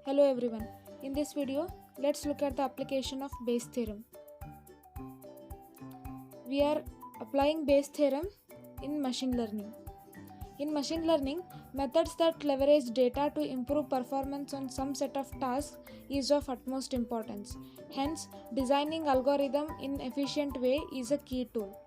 Hello everyone. In this video, let's look at the application of Bayes theorem. We are applying Bayes theorem in machine learning. In machine learning, methods that leverage data to improve performance on some set of tasks is of utmost importance. Hence, designing algorithm in efficient way is a key tool.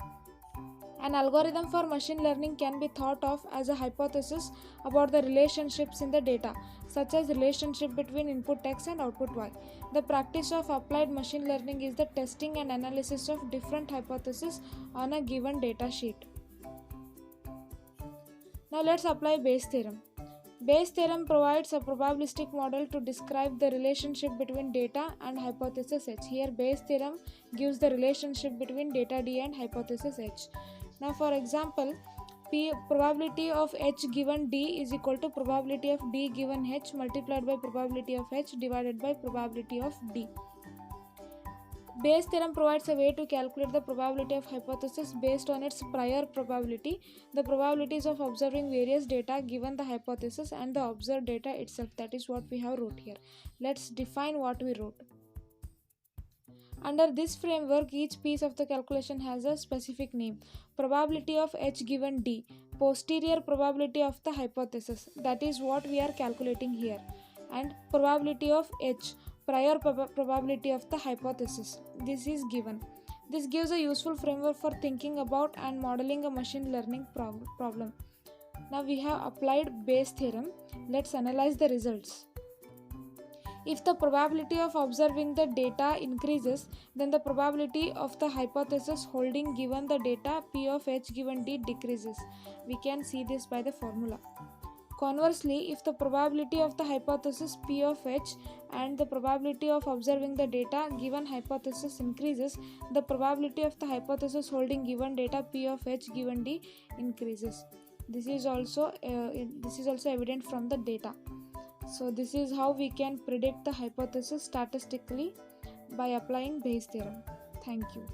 An algorithm for machine learning can be thought of as a hypothesis about the relationships in the data, such as relationship between input X and output Y. The practice of applied machine learning is the testing and analysis of different hypotheses on a given data sheet. Now let's apply Bayes theorem. Bayes theorem provides a probabilistic model to describe the relationship between data and hypothesis H. Here Bayes theorem gives the relationship between data D and hypothesis H. Now for example, probability of H given D is equal to probability of D given H multiplied by probability of H divided by probability of D. Bayes theorem provides a way to calculate the probability of hypothesis based on its prior probability, the probabilities of observing various data given the hypothesis and the observed data itself. That is what we have wrote here. Let's define what we wrote. Under this framework, each piece of the calculation has a specific name. Probability of H given D, posterior probability of the hypothesis, that is what we are calculating here, and probability of H, prior probability of the hypothesis. This is given. This gives a useful framework for thinking about and modeling a machine learning problem. Now we have applied Bayes theorem. Let's analyze the results. If the probability of observing the data increases, then the probability of the hypothesis holding given the data P of H given D decreases. We can see this by the formula. Conversely, if the probability of the hypothesis P of H and the probability of observing the data given hypothesis increases, the probability of the hypothesis holding given data P of H given D increases. This is also evident from the data. So this is how we can predict the hypothesis statistically by applying Bayes theorem. Thank you.